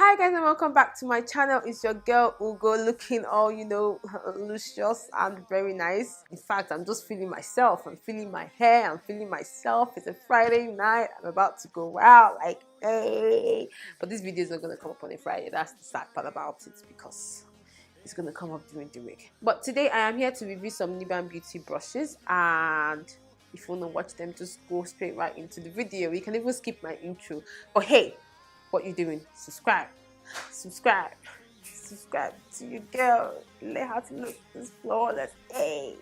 Hi guys and welcome back to my channel. It's your girl Ugo, looking all luscious and very nice. In fact, I'm just feeling myself. I'm feeling my hair. I'm feeling myself. It's a Friday night. I'm about to go out like hey. But this video is not gonna come up on a Friday. That's the sad part about it because it's gonna come up during the week. But today I am here to review some NUBAN beauty brushes, and if you want to watch them, just go straight right into the video. You can even skip my intro. But hey, what you doing? Subscribe to your girl. Let her to look this flawless. Hey.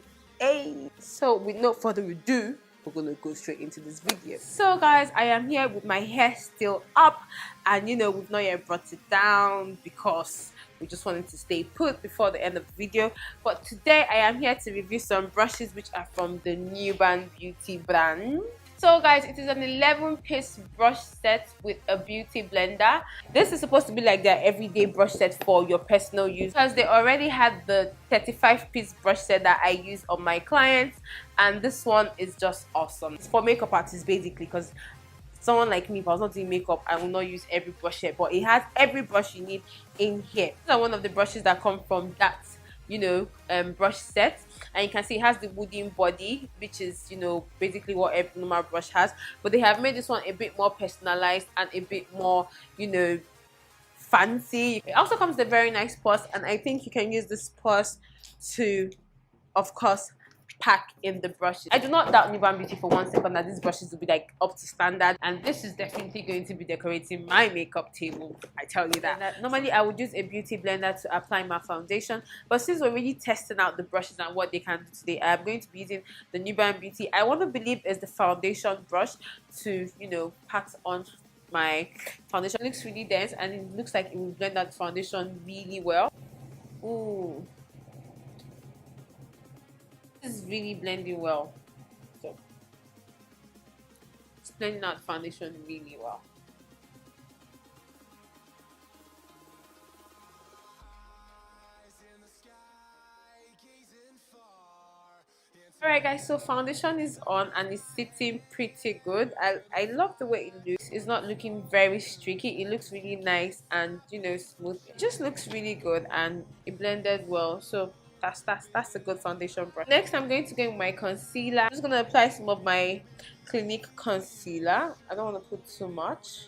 So with no further ado, we're gonna go straight into this video. So guys, I am here with my hair still up, and we've not yet brought it down because we just wanted to stay put before the end of the video. But today I am here to review some brushes which are from the NUBAN beauty brand. So guys, it is an 11-piece brush set with a beauty blender. This is supposed to be like their everyday brush set for your personal use, because they already had the 35-piece brush set that I use on my clients, and this one is just awesome. It's for makeup artists basically, because someone like me, if I was not doing makeup, I will not use every brush set, but it has every brush you need in here. These are one of the brushes that come from that brush set, and you can see it has the wooden body, which is basically what every normal brush has, but they have made this one a bit more personalized and a bit more fancy. It also comes with a very nice purse, and I think you can use this purse to, of course, pack in the brushes. I do not doubt NUBAN Beauty for 1 second that these brushes will be like up to standard, and this is definitely going to be decorating my makeup table, I tell you that. Normally I would use a beauty blender to apply my foundation, but since we're really testing out the brushes and what they can do today, I'm going to be using the NUBAN Beauty, I want to believe, is the foundation brush to pat on my foundation. It looks really dense, and it looks like it will blend that foundation really well. Ooh, is really blending well. So it's blending out foundation really well. Alright guys, so foundation is on and it's sitting pretty good. I love the way it looks. It's not looking very streaky. It looks really nice and smooth. It just looks really good and it blended well. So that's a good foundation brush. Next, I'm going to go with my concealer. I'm just going to apply some of my Clinique concealer. I don't want to put too much,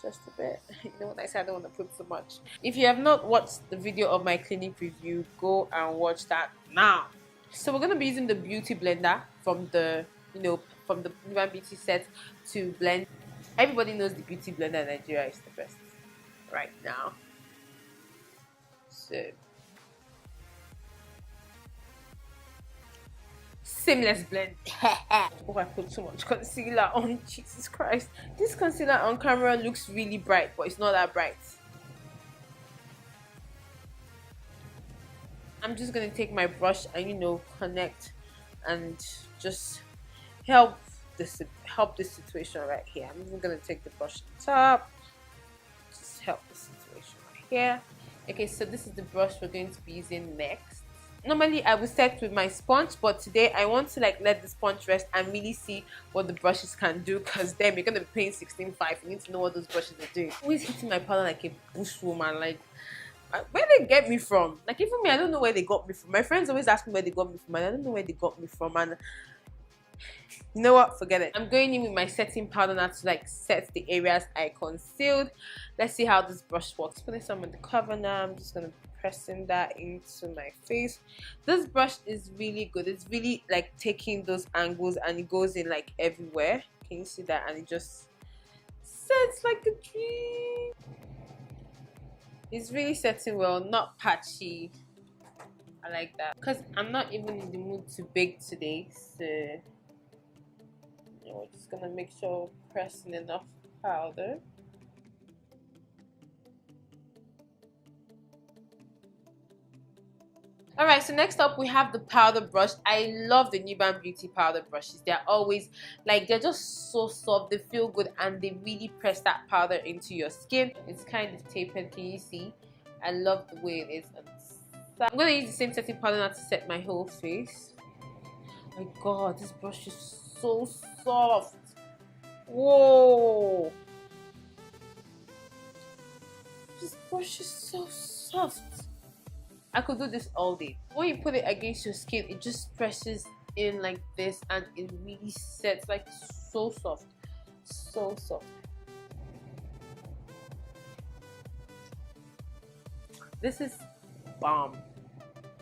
just a bit. You know what I said, I don't want to put too much. If you have not watched the video of my Clinique review, go and watch that now. So we're going to be using the beauty blender from the from the NUBAN Beauty set to blend. Everybody knows the beauty blender in Nigeria is the best right now. So seamless blend. Oh, I put too much concealer on. Jesus Christ, this concealer on camera looks really bright, but it's not that bright. I'm just gonna take my brush and connect and just help this situation right here. I'm even gonna take the brush to the top, just help the situation right here. Okay, so this is the brush we're going to be using next. Normally I would set with my sponge, but today I want to let the sponge rest and really see what the brushes can do, because then we're gonna be paying 16.5. You need to know what those brushes are doing. I'm always hitting my powder like a bush woman, like where they get me from. Like, even me, I don't know where they got me from. My friends always ask me where they got me from, and I don't know where they got me from. And you know what, forget it. I'm going in with my setting powder now to set the areas I concealed. Let's see how this brush works. Putting some on the cover now. I'm just gonna pressing that into my face. This brush is really good. It's really taking those angles, and it goes in everywhere. Can you see that? And it just sets like a dream. It's really setting well, not patchy. I like that, because I'm not even in the mood to bake today, so we're just gonna make sure we're pressing enough powder. Alright, so next up we have the powder brush. I love the NUBAN Beauty powder brushes. They're always they're just so soft, they feel good, and they really press that powder into your skin. It's kind of tapered, can you see? I love the way it is. So I'm going to use the same setting powder now to set my whole face. Oh my god, this brush is so soft. Whoa. This brush is so soft. I could do this all day. When you put it against your skin, it just presses in like this and it really sets, like so soft. So soft. This is bomb.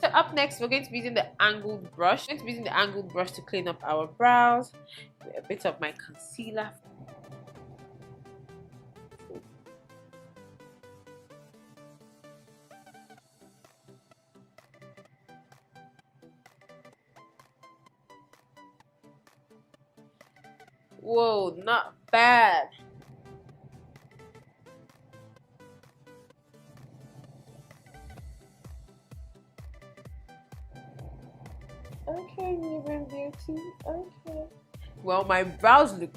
So up next, we're going to be using the angled brush. I'm going to be using the angled brush to clean up our brows. With a bit of my concealer. Whoa, not bad. Okay, NUBAN Beauty. Okay. Well, my brows look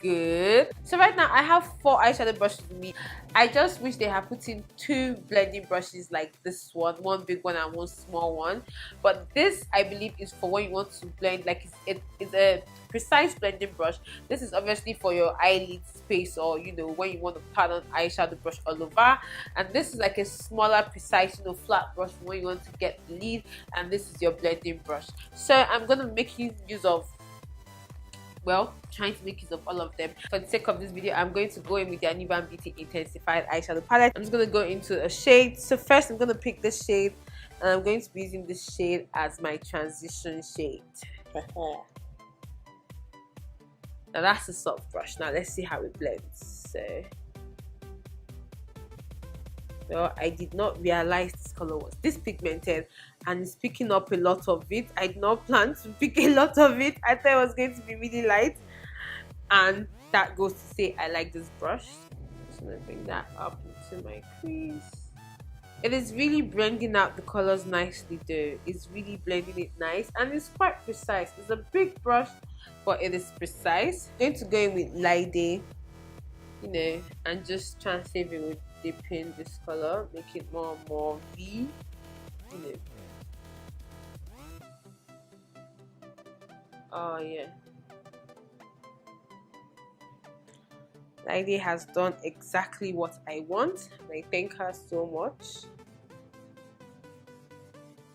good. So right now I have 4 eyeshadow brushes with me. I just wish they had put in 2 blending brushes like this one big one and one small one. But this, I believe, is for when you want to blend, like it's a precise blending brush. This is obviously for your eyelid space, or you know, when you want to pat on eyeshadow brush all over. And this is like a smaller, precise, you know, flat brush for when you want to get the lid. And this is your blending brush. So I'm gonna make use of, well, trying to make use of all of them. For the sake of this video, I'm going to go in with the NUBAN Beauty Intensified Eyeshadow Palette. I'm just going to go into a shade. So first I'm going to pick this shade, and I'm going to be using this shade as my transition shade. Now that's a soft brush. Now let's see how it blends. So, well, I did not realize this color was this pigmented, and it's picking up a lot of it. I did not plan to pick a lot of it. I thought it was going to be really light, and that goes to say I like this brush. Just gonna bring that up into my crease. It is really blending out the colors nicely though. It's really blending it nice, and it's quite precise. It's a big brush, but it is precise. I'm going to go in with Lide, you know, and just try and save it with dipping this color, make it more and more V, you know. Oh yeah, Lady has done exactly what I want, and I thank her so much.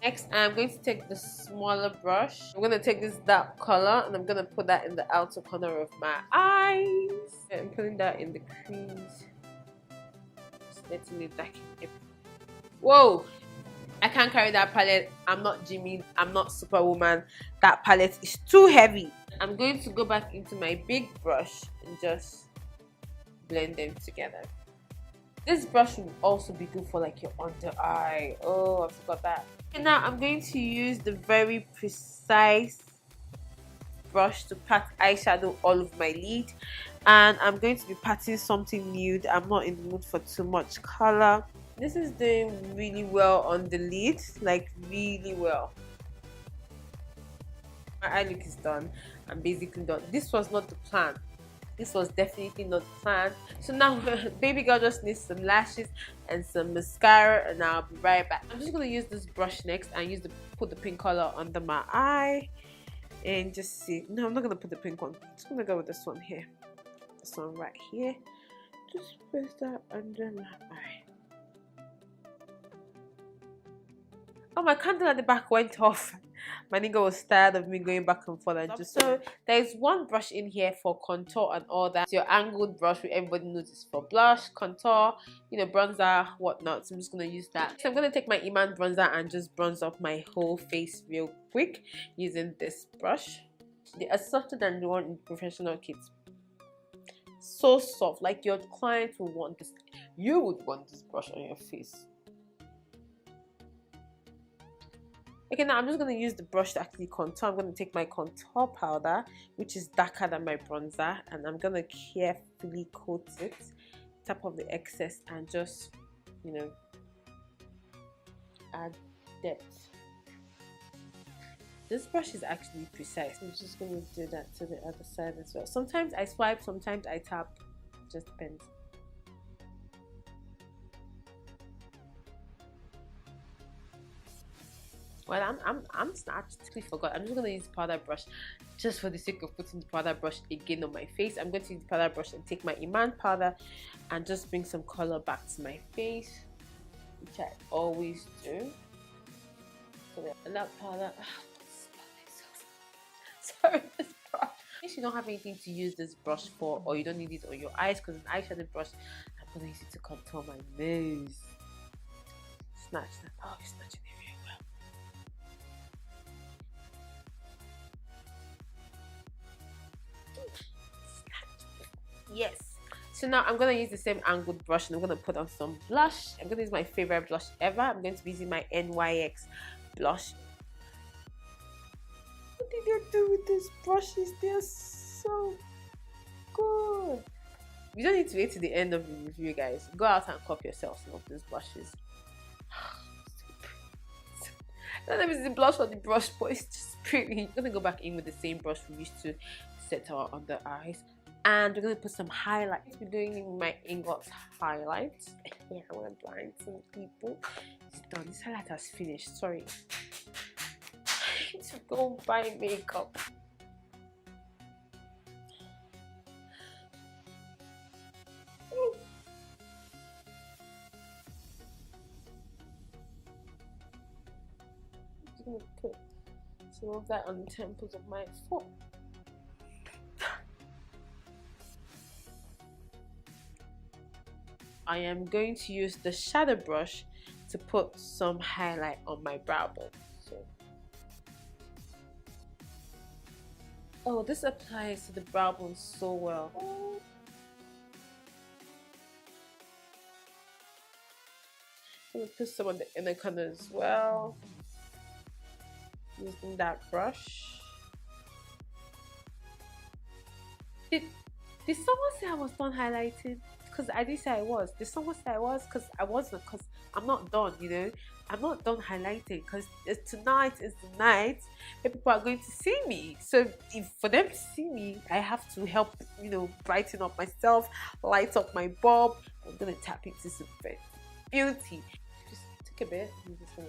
Next, I'm going to take the smaller brush. I'm going to take this dark color and I'm going to put that in the outer corner of my eyes. I'm putting that in the crease. Just letting it darken it. Whoa! I can't carry that palette. I'm not Jimmy. I'm not Superwoman. That palette is too heavy. I'm going to go back into my big brush and just blend them together. This brush will also be good for like your under eye. Oh, I forgot that. And now I'm going to use the very precise brush to pat eyeshadow all over my lid. And I'm going to be patting something nude. I'm not in the mood for too much color. This is doing really well on the lid, like really well. My eye look is done. I'm basically done. This was not the plan. This was definitely not the plan. So now baby girl just needs some lashes and some mascara, and I'll be right back. I'm just gonna use this brush next and put the pink color under my eye and just see. No, I'm not gonna put the pink one. I'm just gonna go with this one here. This one right here. Just press that under my eye. Oh, my candle at the back went off. My nigga was tired of me going back and forth. And just so there's one brush in here for contour and all that. It's your angled brush, which everybody knows is for blush, contour, you know, bronzer, whatnot. So I'm just gonna use that. So I'm gonna take my Iman bronzer and just bronze up my whole face real quick using this brush. They are softer than the one in professional kits. So soft, like your client will want this. You would want this brush on your face. Okay, now I'm just going to use the brush to actually contour. I'm going to take my contour powder, which is darker than my bronzer, and I'm going to carefully coat it, tap off the excess, and just, you know, add depth. This brush is actually precise. I'm just going to do that to the other side as well. Sometimes I swipe, sometimes I tap. It just depends. Well, I'm actually forgot. I'm just gonna use powder brush just for the sake of putting the powder brush again on my face, I'm going to use the powder brush and take my Iman powder and just bring some color back to my face, which I always do. And that powder, sorry, this brush. If you don't have anything to use this brush for, or you don't need it on your eyes, because an eyeshadow brush, I'm gonna use it to contour my nose. Snatch that. Oh, it's snatching it very well. Yes. So now I'm gonna use the same angled brush and I'm gonna put on some blush. I'm gonna use my favorite blush ever. I'm going to be using my NYX blush. What did they do with these brushes? They're so good. You don't need to wait to the end of the review, guys. Go out and copy yourself some of these brushes. That is the blush or the brush, but it's just pretty. I'm gonna go back in with the same brush we used to set our under eyes, and we're gonna put some highlights. We're doing my Ingot highlights. Yeah, I want to blind some people. It's done. This highlight has finished. Sorry. I need to go buy makeup. I'm gonna put some of that on the temples of my foot. I am going to use the shadow brush to put some highlight on my brow bone. So, oh, this applies to the brow bone so well. I'm gonna put some on the inner corner as well, using that brush. Did someone say I was done highlighting? Because I did say I was. Did someone say I was? Because I wasn't. Because I'm not done, you know. I'm not done highlighting. Because tonight is the night where people are going to see me. So if for them to see me, I have to help, you know, brighten up myself, light up my bulb. I'm gonna tap into some beauty. Just take a bit. I'm just gonna.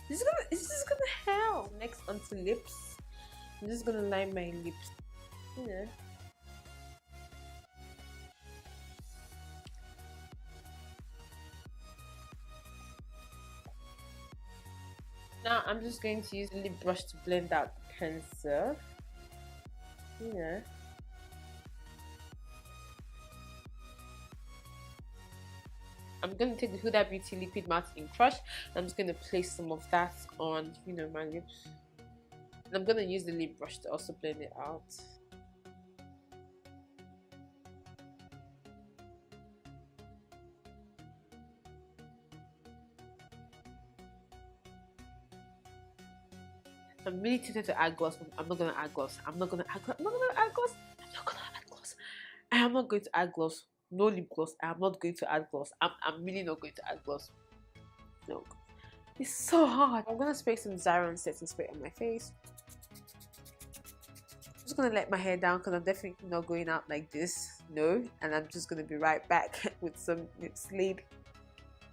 This is gonna help. Next, onto lips. I'm just gonna line my lips. You know. Now I'm just going to use the lip brush to blend out the pencil. You know. I'm going to take the Huda Beauty Liquid Matte Ink Crush. I'm just going to place some of that on, you know, my lips. And I'm going to use the lip brush to also blend it out. I'm really tempted to add gloss, but I'm not going to add gloss. I'm not going to add gloss. I'm not going to add gloss. I'm not going to add gloss. I am not going to add gloss. No lip gloss. I am not going to add gloss. I'm really not going to add gloss. No. It's so hard. I'm going to spray some Zaron setting spray on my face. I'm just going to let my hair down because I'm definitely not going out like this. No. And I'm just going to be right back with some lip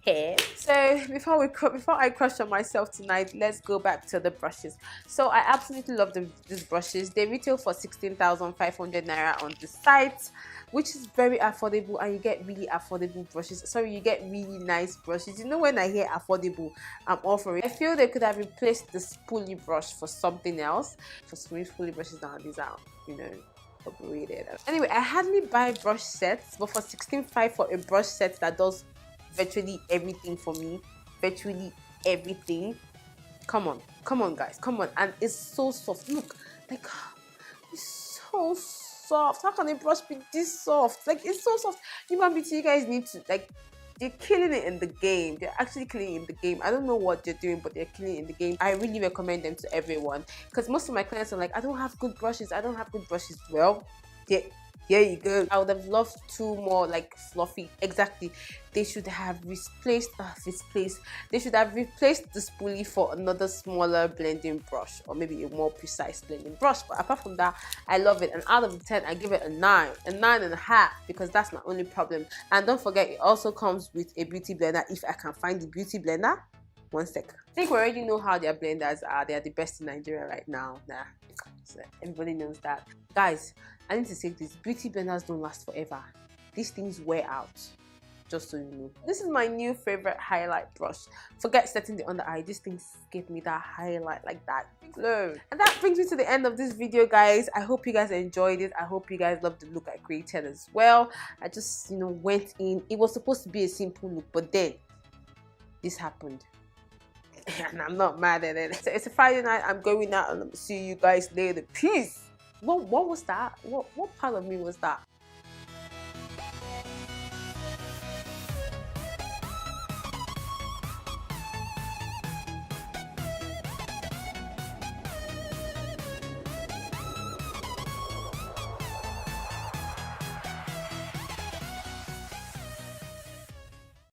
hair. So before I crush on myself tonight, let's go back to the brushes. So I absolutely love these brushes. They retail for 16,500 naira on the site, which is very affordable, and you get really affordable brushes. Sorry, you get really nice brushes. You know, when I hear affordable, I'm all for it. I feel they could have replaced the spoolie brush for something else. For spoolie brushes nowadays are, you know, overrated. Anyway, I hardly buy brush sets, but for 16,500 for a brush set that does virtually everything for me, virtually everything. Come on guys, come on. And it's so soft. Look, like, it's so soft. How can a brush be this soft? Like, it's so soft. NUBAN Beauty, you guys need to, like, they're killing it in the game. They're actually killing it in the game. I don't know what they're doing, but they're killing it in the game. I really recommend them to everyone, because most of my clients are like, I don't have good brushes. Well, there you go. I would have loved two more, like, fluffy. Exactly. They should have replaced they should have replaced the spoolie for another smaller blending brush, or maybe a more precise blending brush. But apart from that, I love it. And out of 10, I give it a 9.5, because that's my only problem. And don't forget, it also comes with a beauty blender if I can find the beauty blender. 1 sec. I think we already know how their blenders are. They are the best in Nigeria right now. Nah, so everybody knows that. Guys, I need to say this, beauty blenders don't last forever. These things wear out, just so you know. This is my new favorite highlight brush. Forget setting the under eye. These things give me that highlight, like that glow. And that brings me to the end of this video, guys. I hope you guys enjoyed it. I hope you guys loved the look I created as well. I just, you know, went in. It was supposed to be a simple look, but then this happened. And I'm not mad at it. So it's a Friday night. I'm going out and I'll see you guys later. Peace. What was that? What part of me was that?